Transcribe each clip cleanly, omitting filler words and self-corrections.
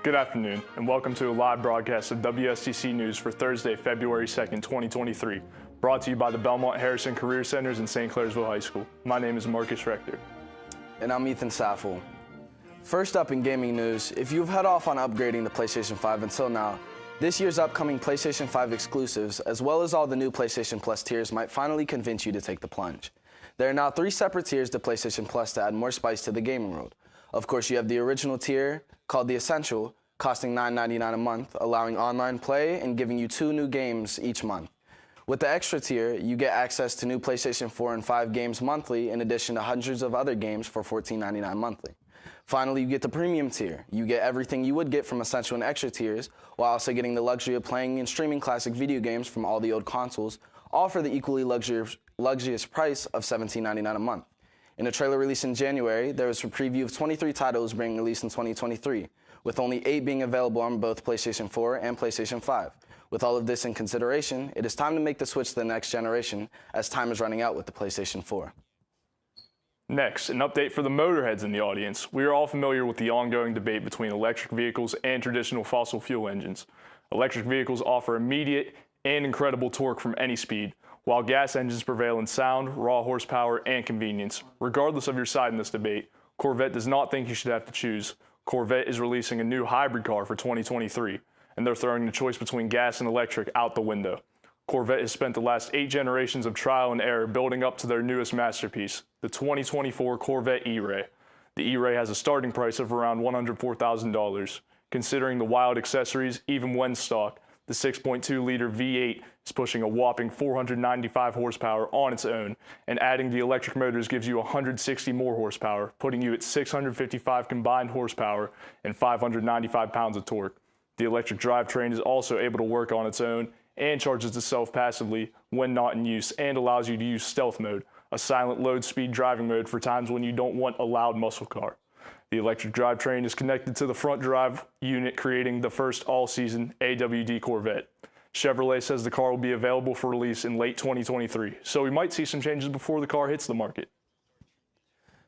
Good afternoon, and welcome to a live broadcast of WSTC News for Thursday, February 2nd, 2023, brought to you by the Belmont-Harrison Career Centers in St. Clairsville High School. My name is Marcus Rector. And I'm Ethan Saffel. First up in gaming news, if you've held off on upgrading the PlayStation 5 until now, this year's upcoming PlayStation 5 exclusives, as well as all the new PlayStation Plus tiers, might finally convince you to take the plunge. There are now 3 separate tiers to PlayStation Plus to add more spice to the gaming world. Of course, you have the original tier, called the Essential, costing $9.99 a month, allowing online play and giving you 2 new games each month. With the extra tier, you get access to new PlayStation 4 and 5 games monthly, in addition to hundreds of other games for $14.99 monthly. Finally, you get the premium tier. You get everything you would get from Essential and Extra tiers, while also getting the luxury of playing and streaming classic video games from all the old consoles, all for the equally luxurious price of $17.99 a month. In a trailer released in January, there was a preview of 23 titles being released in 2023, with only 8 being available on both PlayStation 4 and PlayStation 5. With all of this in consideration, it is time to make the switch to the next generation, as time is running out with the PlayStation 4. Next, an update for the motorheads in the audience. We are all familiar with the ongoing debate between electric vehicles and traditional fossil fuel engines. Electric vehicles offer immediate and incredible torque from any speed, while gas engines prevail in sound, raw horsepower, and convenience. Regardless of your side in this debate, Corvette does not think you should have to choose. Corvette is releasing a new hybrid car for 2023, and they're throwing the choice between gas and electric out the window. Corvette has spent the last 8 generations of trial and error building up to their newest masterpiece, the 2024 Corvette E-ray. The E-ray has a starting price of around $104,000. Considering the wild accessories, even when stock, the 6.2-liter V8 is pushing a whopping 495 horsepower on its own, and adding the electric motors gives you 160 more horsepower, putting you at 655 combined horsepower and 595 pounds of torque. The electric drivetrain is also able to work on its own and charges itself passively when not in use, and allows you to use stealth mode, a silent low-speed driving mode for times when you don't want a loud muscle car. The electric drivetrain is connected to the front drive unit, creating the first all-season AWD Corvette. Chevrolet says the car will be available for release in late 2023, so we might see some changes before the car hits the market.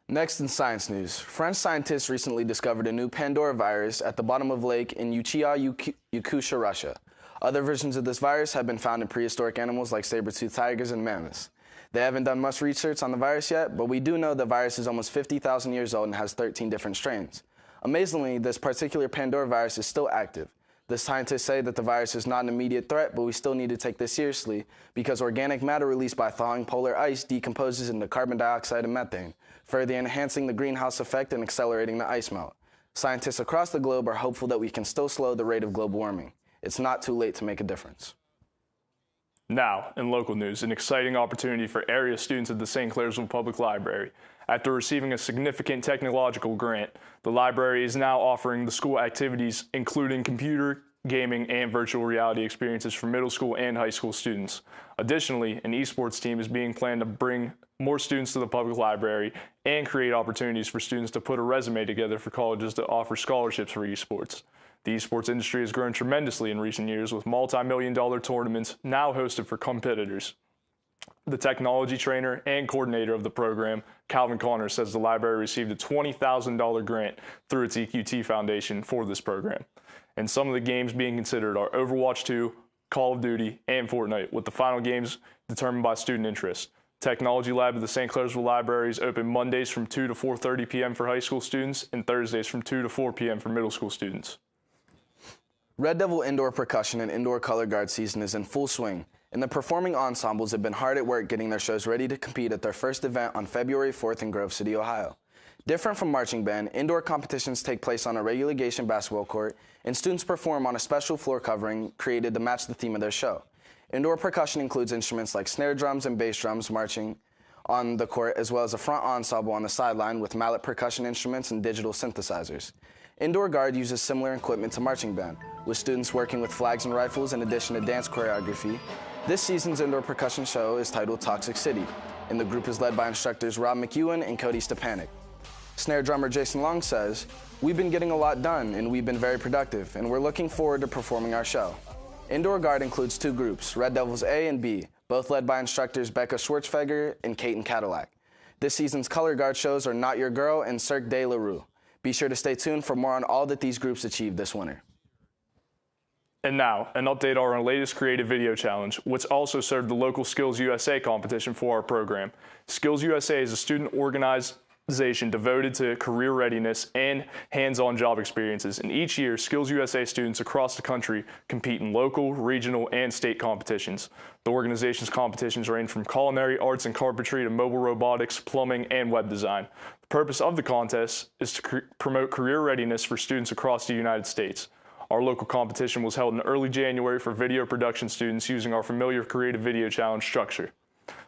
Next in science news, French scientists recently discovered a new Pandora virus at the bottom of a lake in Yakutia, Russia. Other versions of this virus have been found in prehistoric animals like saber-toothed tigers and mammoths. They haven't done much research on the virus yet, but we do know the virus is almost 50,000 years old and has 13 different strains. Amazingly, this particular Pandora virus is still active. The scientists say that the virus is not an immediate threat, but we still need to take this seriously because organic matter released by thawing polar ice decomposes into carbon dioxide and methane, further enhancing the greenhouse effect and accelerating the ice melt. Scientists across the globe are hopeful that we can still slow the rate of global warming. It's not too late to make a difference. Now, in local news, an exciting opportunity for area students at the St. Clairsville Public Library. After receiving a significant technological grant, the library is now offering the school activities, including computer, gaming, and virtual reality experiences for middle school and high school students. Additionally, an esports team is being planned to bring more students to the public library and create opportunities for students to put a resume together for colleges to offer scholarships for esports. The esports industry has grown tremendously in recent years, with multi-million-dollar tournaments now hosted for competitors. The technology trainer and coordinator of the program, Calvin Connor, says the library received a $20,000 grant through its EQT Foundation for this program. And some of the games being considered are Overwatch 2, Call of Duty, and Fortnite, with the final games determined by student interest. Technology Lab at the St. Clairsville Library is open Mondays from 2 to 4:30 p.m. for high school students and Thursdays from 2 to 4 p.m. for middle school students. Red Devil indoor percussion and indoor color guard season is in full swing, and the performing ensembles have been hard at work getting their shows ready to compete at their first event on February 4th in Grove City, Ohio. Different from marching band, indoor competitions take place on a regulation basketball court, and students perform on a special floor covering created to match the theme of their show. Indoor percussion includes instruments like snare drums and bass drums marching on the court, as well as a front ensemble on the sideline with mallet percussion instruments and digital synthesizers. Indoor guard uses similar equipment to marching band, with students working with flags and rifles in addition to dance choreography. This season's indoor percussion show is titled Toxic City, and the group is led by instructors Rob McEwen and Cody Stepanek. Snare drummer Jason Long says, "We've been getting a lot done, and we've been very productive, and we're looking forward to performing our show." Indoor guard includes 2 groups, Red Devils A and B, both led by instructors Becca Schwartzfeger and Kaiten Cadillac. This season's color guard shows are Not Your Girl and Cirque de la Rue. Be sure to stay tuned for more on all that these groups achieved this winter. And now, an update on our latest creative video challenge, which also served the local SkillsUSA competition for our program. SkillsUSA is a student organization devoted to career readiness and hands-on job experiences. And each year, SkillsUSA students across the country compete in local, regional, and state competitions. The organization's competitions range from culinary arts and carpentry to mobile robotics, plumbing, and web design. The purpose of the contest is to promote career readiness for students across the United States. Our local competition was held in early January for video production students using our familiar creative video challenge structure.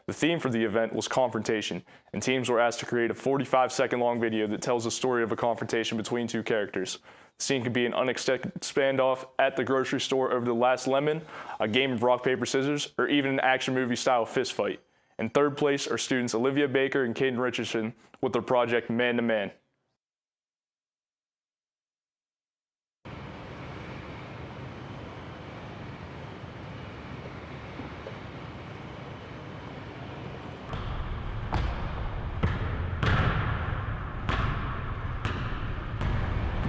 The theme for the event was confrontation, and teams were asked to create a 45-second long video that tells the story of a confrontation between two characters. The scene could be an unexpected standoff at the grocery store over the last lemon, a game of rock, paper, scissors, or even an action movie style fist fight. In third place are students Olivia Baker and Caden Richardson with their project Man to Man.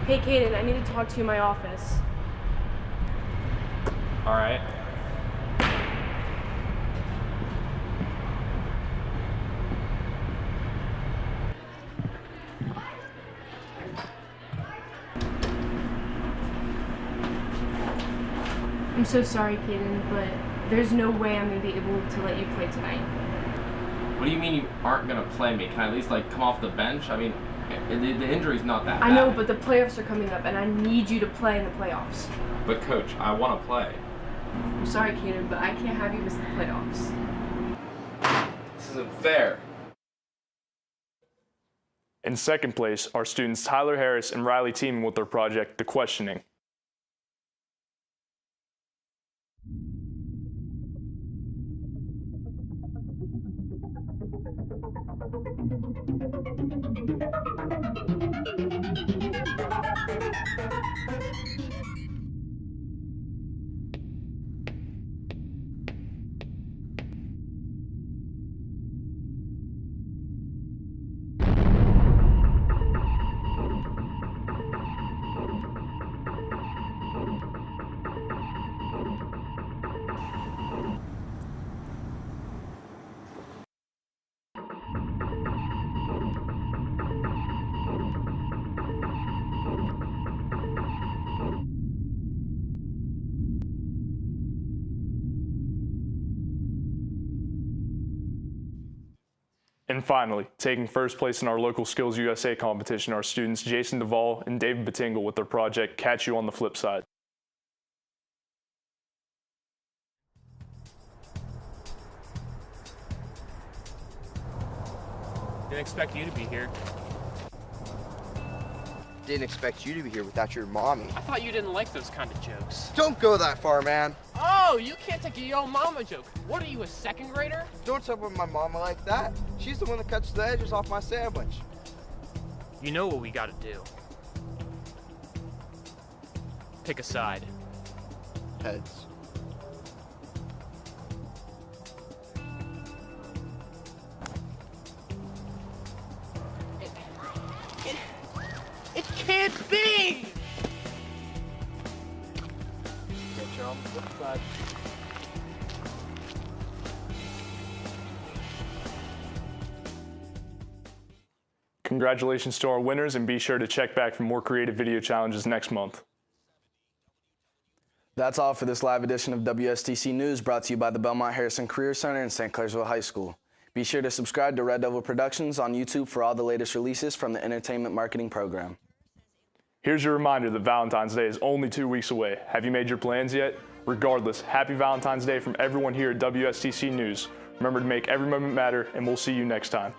Hey, Caden, I need to talk to you in my office. All right. I'm so sorry, Caden, but there's no way I'm going to be able to let you play tonight. What do you mean you aren't going to play me? Can I at least, come off the bench? I mean, the injury's not that bad. I know, but the playoffs are coming up, and I need you to play in the playoffs. But, Coach, I want to play. I'm sorry, Caden, but I can't have you miss the playoffs. This isn't fair. In second place are students Tyler Harris and Riley Teeman with their project, The Questioning. And finally, taking first place in our local SkillsUSA competition are students Jason Duvall and David Batingle with their project, Catch You on the Flip Side. Didn't expect you to be here. Didn't expect you to be here without your mommy. I thought you didn't like those kind of jokes. Don't go that far, man. Oh, you can't take a yo mama joke. What are you, a second grader? Don't talk about my mama like that. She's the one that cuts the edges off my sandwich. You know what we gotta do. Pick a side. Heads. It can't be! Get you on the flip side. Congratulations to our winners, and be sure to check back for more creative video challenges next month. That's all for this live edition of WSTC News, brought to you by the Belmont-Harrison Career Center and St. Clairsville High School. Be sure to subscribe to Red Devil Productions on YouTube for all the latest releases from the Entertainment Marketing Program. Here's your reminder that Valentine's Day is only 2 weeks away. Have you made your plans yet? Regardless, happy Valentine's Day from everyone here at WSTC News. Remember to make every moment matter, and we'll see you next time.